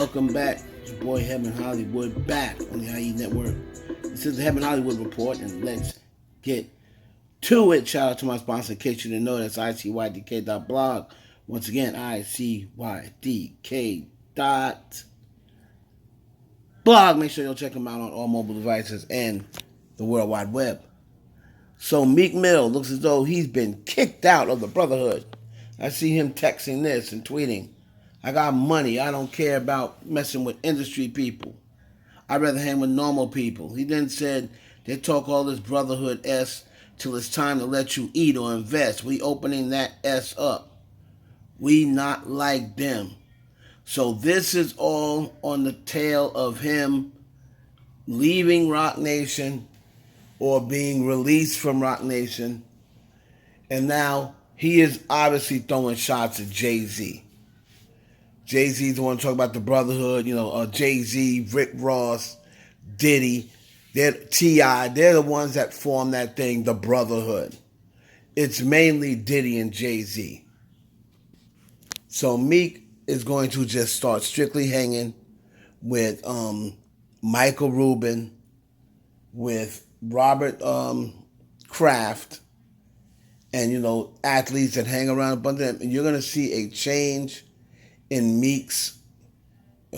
welcome back. It's your boy Heaven Hollywood back on the IE Network. This is the Heaven Hollywood Report, and let's get to it. Shout out to my sponsor, in case you didn't know, that's icydk.blog. Once again, icydk.blog. Make sure you'll check them out on all mobile devices and the World Wide Web. So Meek Mill looks as though he's been kicked out of the brotherhood. I see him texting this and tweeting, "I got money. I don't care about messing with industry people. I'd rather hang with normal people." He then said, "They talk all this brotherhood S till it's time to let you eat or invest. We opening that S up. We not like them." So this is all on the tail of him leaving Roc Nation or being released from Roc Nation. And now he is obviously throwing shots at Jay-Z. Jay-Z's the one talking about the brotherhood, Jay-Z, Rick Ross, Diddy, T.I., they're the ones that form that thing, the brotherhood. It's mainly Diddy and Jay-Z. So Meek is going to just start strictly hanging with Michael Rubin, with Robert Kraft, and, athletes that hang around a bunch of them. And you're going to see a change in Meek's,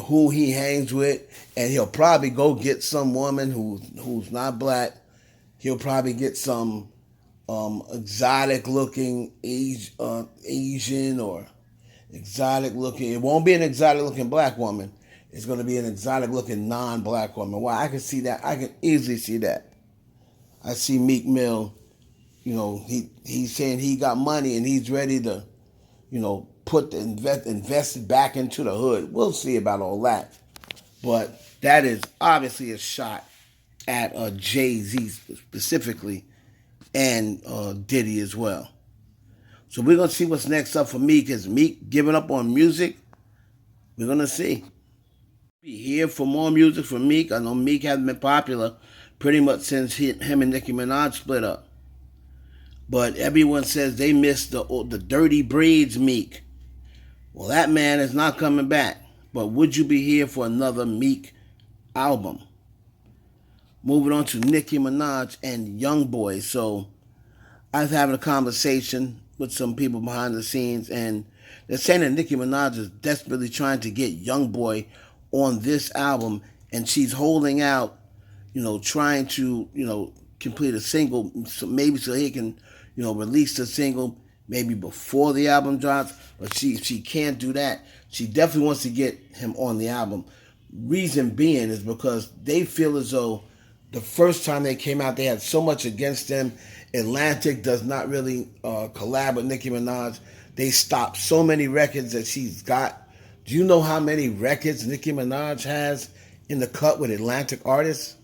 who he hangs with, and he'll probably go get some woman who's not black. He'll probably get some exotic looking Asian or exotic looking. It won't be an exotic looking black woman. It's going to be an exotic looking non-black woman. Why? I can see that. I can easily see that. I see Meek Mill. He's saying he got money and he's ready to, invest it back into the hood. We'll see about all that. But that is obviously a shot at Jay-Z specifically and Diddy as well. So we're going to see what's next up for Meek. Is Meek giving up on music? We're going to see. Be here for more music from Meek. I know Meek hasn't been popular pretty much since him and Nicki Minaj split up. But everyone says they miss the Dirty Breeds Meek. Well, that man is not coming back. But would you be here for another Meek album? Moving on to Nicki Minaj and Youngboy. So I was having a conversation with some people behind the scenes, and they're saying that Nicki Minaj is desperately trying to get Youngboy on this album, and she's holding out, trying to, complete a single, so he can, release the single maybe before the album drops, but she can't do that. She definitely wants to get him on the album. Reason being is because they feel as though the first time they came out, they had so much against them. Atlantic does not really collab with Nicki Minaj. They stopped so many records that she's got. Do you know how many records Nicki Minaj has in the cut with Atlantic artists?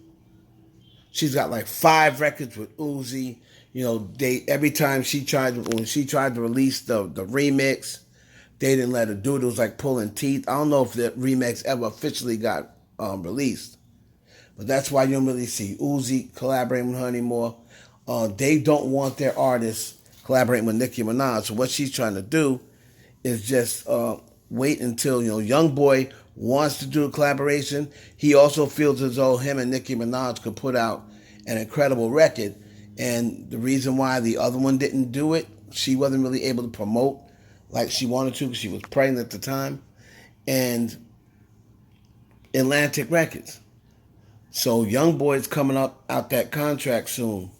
She's got like 5 records with Uzi. Every time when she tried to release the remix, they didn't let her do it. It was like pulling teeth. I don't know if the remix ever officially got released. But that's why you don't really see Uzi collaborating with her anymore. They don't want their artists collaborating with Nicki Minaj. So what she's trying to do is just wait until, Youngboy wants to do a collaboration. He also feels as though him and Nicki Minaj could put out an incredible record. And the reason why the other one didn't do it, she wasn't really able to promote like she wanted to because she was pregnant at the time. And Atlantic Records. So Youngboy's coming up out that contract soon.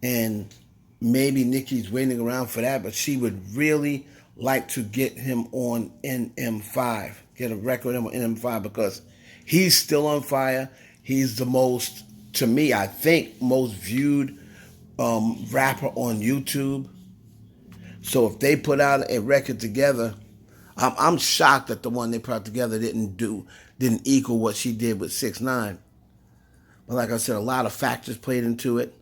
And maybe Nicki's waiting around for that, but she would really like to get him on NM5. Get a record with him on NM5 because he's still on fire. He's the most, to me, I think, most viewed rapper on YouTube. So if they put out a record together, I'm shocked that the one they put out together didn't equal what she did with 6ix9ine. But like I said, a lot of factors played into it.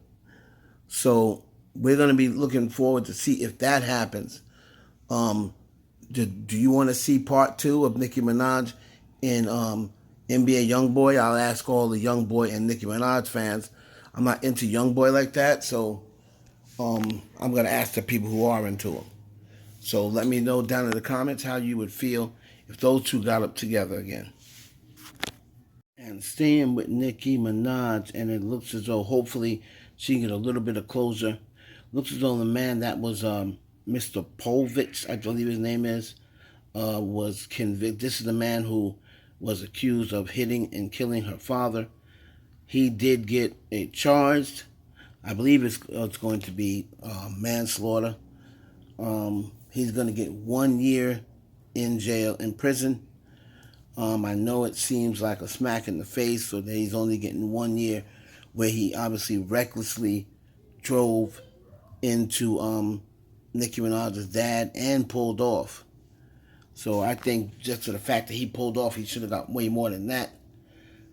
So we're going to be looking forward to see if that happens. Do you want to see part 2 of Nicki Minaj in NBA Youngboy? I'll ask all the Youngboy and Nicki Minaj fans. I'm not into Youngboy like that, so I'm going to ask the people who are into him. So let me know down in the comments how you would feel if those two got up together again. And staying with Nicki Minaj, and it looks as though hopefully she can get a little bit of closure. Looks as though the man that was Mr. Povich, I believe his name is, was convicted. This is the man who was accused of hitting and killing her father. He did get charged. I believe it's going to be manslaughter. He's going to get 1 year in jail, in prison. I know it seems like a smack in the face, so that he's only getting 1 year, where he obviously recklessly drove into Nicki Minaj's dad and pulled off. So I think just for the fact that he pulled off, he should have got way more than that.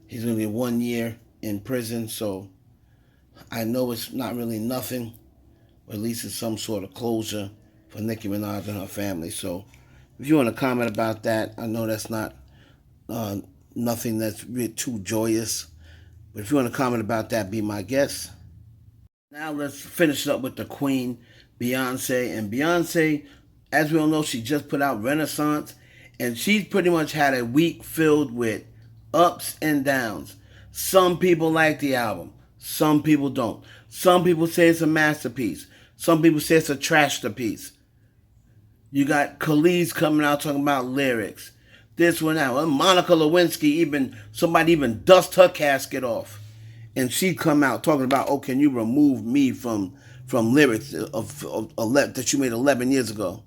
He's going to get 1 year in prison, so I know it's not really nothing, but at least it's some sort of closure for Nicki Minaj and her family. So if you want to comment about that, I know that's not nothing that's really too joyous, but if you want to comment about that, be my guest. Now let's finish up with the Queen, Beyonce. And Beyonce, as we all know, she just put out Renaissance, and she's pretty much had a week filled with ups and downs. Some people like the album. Some people don't. Some people say it's a masterpiece. Some people say it's a trashterpiece. You got Khalees coming out talking about lyrics. This one, that one. Monica Lewinsky, somebody even dust her casket off. And she come out talking about, oh, can you remove me from lyrics that you made 11 years ago?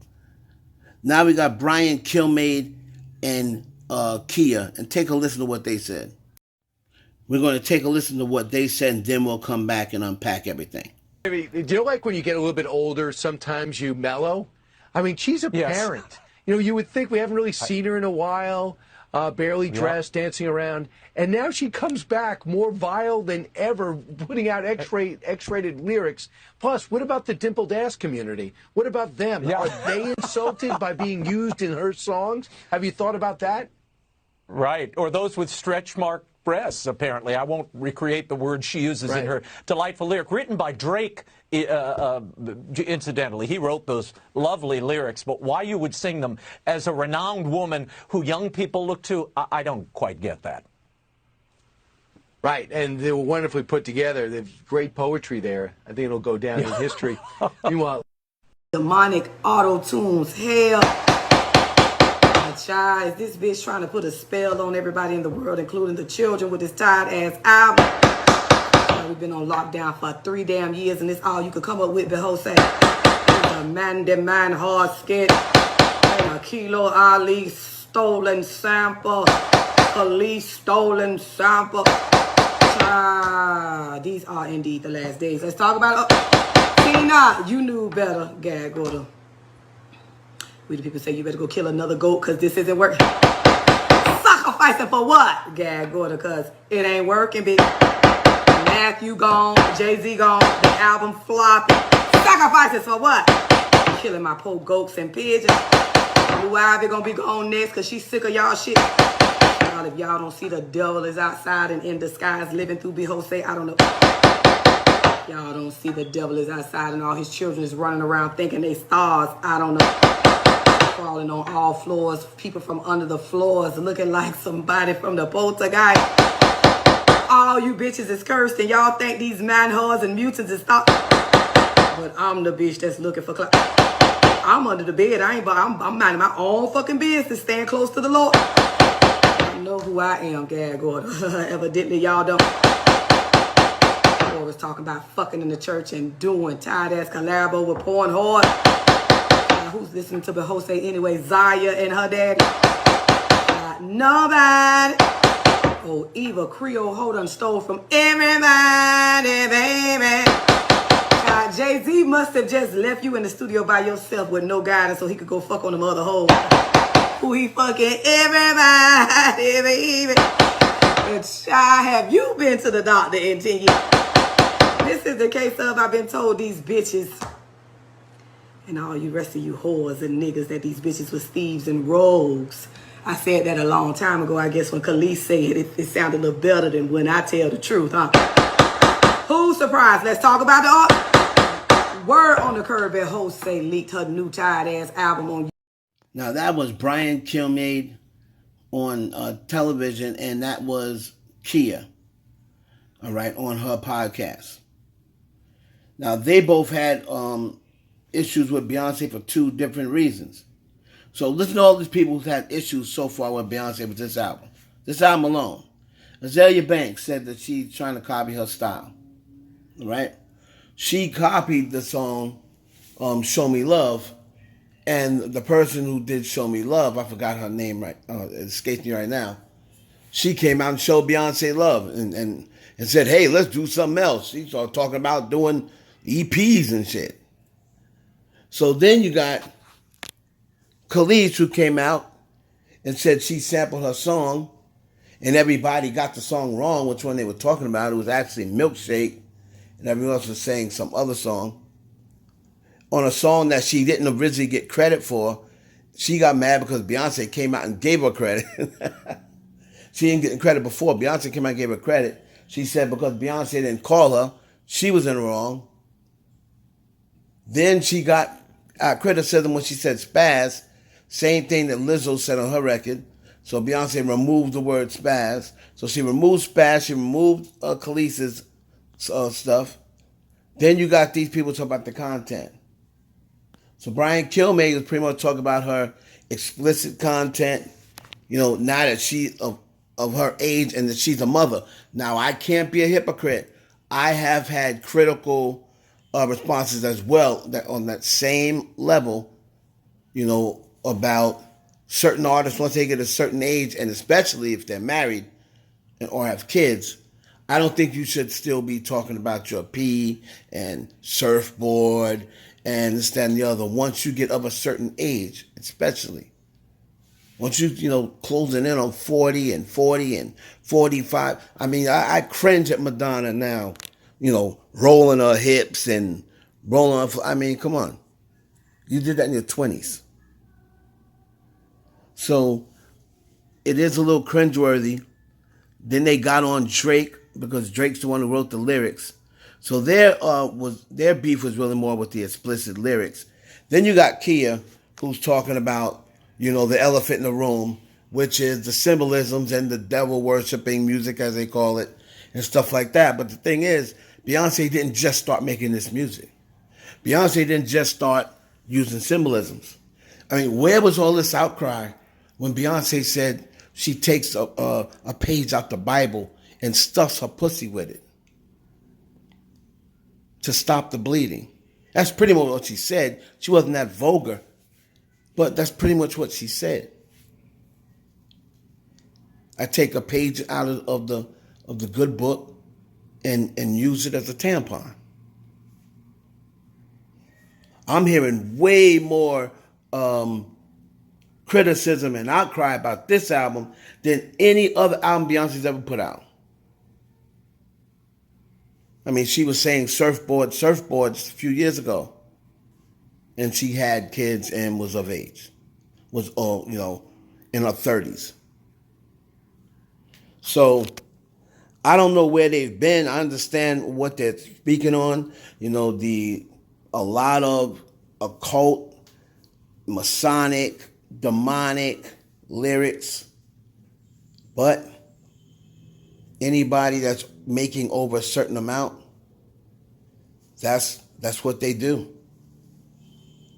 Now we got Brian Kilmeade and Kia, and take a listen to what they said. We're going to take a listen to what they said, and then we'll come back and unpack everything. Do you know, like when you get a little bit older, sometimes you mellow? I mean, she's a parent. You know, you would think we haven't really seen her in a while, barely dressed, dancing around. And now she comes back more vile than ever, putting out X-rated lyrics. Plus, what about the dimpled ass community? What about them? Are they insulted by being used in her songs? Have you thought about that? Right. Or those with stretch mark breasts, apparently. I won't recreate the words she uses in her delightful lyric, written by Drake, incidentally. He wrote those lovely lyrics, but why you would sing them as a renowned woman who young people look to, I don't quite get that. Right, and they were wonderfully put together. There's great poetry there. I think it'll go down in history. Meanwhile, demonic auto-tunes, hell. Child, is this bitch trying to put a spell on everybody in the world, including the children, with this tired-ass album? We've been on lockdown for 3 damn years, and this all you could come up with, Beyoncé. A man hard skit, and a Kilo Ali stolen sample, police stolen sample. Child, these are indeed the last days. Let's talk about it. Tina, you knew better, gag order. We the people say you better go kill another goat because this isn't working. Sacrificing for what? Gag order, because it ain't working, bitch. Matthew gone, Jay-Z gone, the album flopping. Sacrifices for what? Killing my poor goats and pigeons. Blue Ivy gonna be gone next because she's sick of y'all shit. Y'all, if y'all don't see the devil is outside and in disguise living through Beyoncé, I don't know. Y'all don't see the devil is outside and all his children is running around thinking they stars, I don't know. Crawling on all floors, people from under the floors looking like somebody from the poltergeist. All you bitches is cursed and y'all think these man-whores and mutants is stop. But I'm the bitch that's looking for I'm under the bed. I'm minding my own fucking business, staying close to the Lord. I know who I am, gag order. Evidently y'all don't. Or was talking about fucking in the church and doing tired-ass collabo with porn hard. Who's listening to Beyoncé anyway? Zaya and her daddy? Nobody. Oh, Eva Creole Holden stole from everybody, baby. Jay-Z must have just left you in the studio by yourself with no guidance so he could go fuck on them other hoes. Who he fucking everybody, baby. And have you been to the doctor in 10 years? This is the case of I've been told these bitches and all you rest of you whores and niggas that these bitches was thieves and rogues. I said that a long time ago. I guess when Khalees said it, it sounded a little better than when I tell the truth, huh? Who's surprised? Let's talk about the art. Word on the curb that Beyoncé leaked her new tired-ass album on. Now that was Brian Kilmeade on television, and that was Kia, all right, on her podcast. Now, they both had issues with Beyonce for two different reasons. So listen to all these people who've had issues so far with Beyonce with this album. This album alone. Azalea Banks said that she's trying to copy her style, right? She copied the song Show Me Love, and the person who did Show Me Love, I forgot her name right, it escapes me right now, she came out and showed Beyonce love and said, hey, let's do something else. She started talking about doing EPs and shit. So then you got Khalees, who came out and said she sampled her song, and everybody got the song wrong, which one they were talking about. It was actually Milkshake, and everyone else was saying some other song. On a song that she didn't originally get credit for, she got mad because Beyonce came out and gave her credit. She didn't get credit before. Beyonce came out and gave her credit. She said because Beyonce didn't call her, she was in the wrong. Then she got criticism when she said spaz, same thing that Lizzo said on her record. So Beyonce removed the word spaz. So she removed spaz, she removed Khalees's stuff. Then you got these people talking about the content. So Brian Kilmeade was pretty much talking about her explicit content, now that she's of her age and that she's a mother. Now, I can't be a hypocrite. I have had critical responses as well that on that same level, about certain artists once they get a certain age, and especially if they're married or have kids. I don't think you should still be talking about your P and surfboard and this, that, and the other once you get of a certain age, especially. Once you, closing in on 40 and 45. I mean, I cringe at Madonna now, rolling her hips and rolling her, I mean, come on. You did that in your 20s. So it is a little cringeworthy. Then they got on Drake because Drake's the one who wrote the lyrics. So their beef was really more with the explicit lyrics. Then you got Kia, who's talking about, the elephant in the room, which is the symbolisms and the devil worshiping music, as they call it, and stuff like that. But the thing is, Beyonce didn't just start making this music. Beyonce didn't just start using symbolisms. I mean, where was all this outcry when Beyonce said she takes a page out the Bible and stuffs her pussy with it to stop the bleeding? That's pretty much what she said. She wasn't that vulgar, but that's pretty much what she said. I take a page out of the good book and use it as a tampon. I'm hearing way more criticism and outcry about this album than any other album Beyonce's ever put out. I mean, she was saying surfboards a few years ago, and she had kids and was of age, was in her 30s. So I don't know where they've been. I understand what they're speaking on. A lot of occult, Masonic, demonic lyrics, but anybody that's making over a certain amount, that's what they do.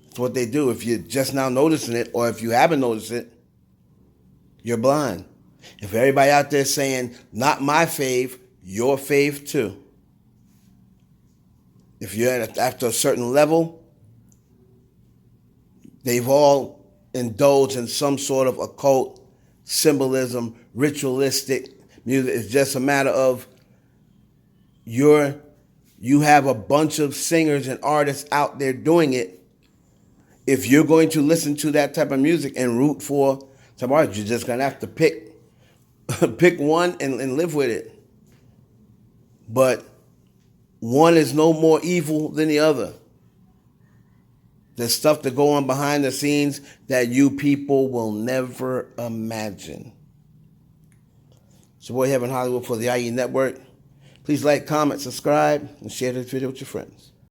That's what they do. If you're just now noticing it, or if you haven't noticed it, you're blind. If everybody out there saying, not my fave, your fave too. If you're after a certain level, they've all indulged in some sort of occult, symbolism, ritualistic music. It's just a matter of you have a bunch of singers and artists out there doing it. If you're going to listen to that type of music and root for some artists, you're just going to have to pick one and live with it. But one is no more evil than the other. There's stuff that go on behind the scenes that you people will never imagine. It's your boy Heaven Hollywood for the IE Network. Please like, comment, subscribe, and share this video with your friends.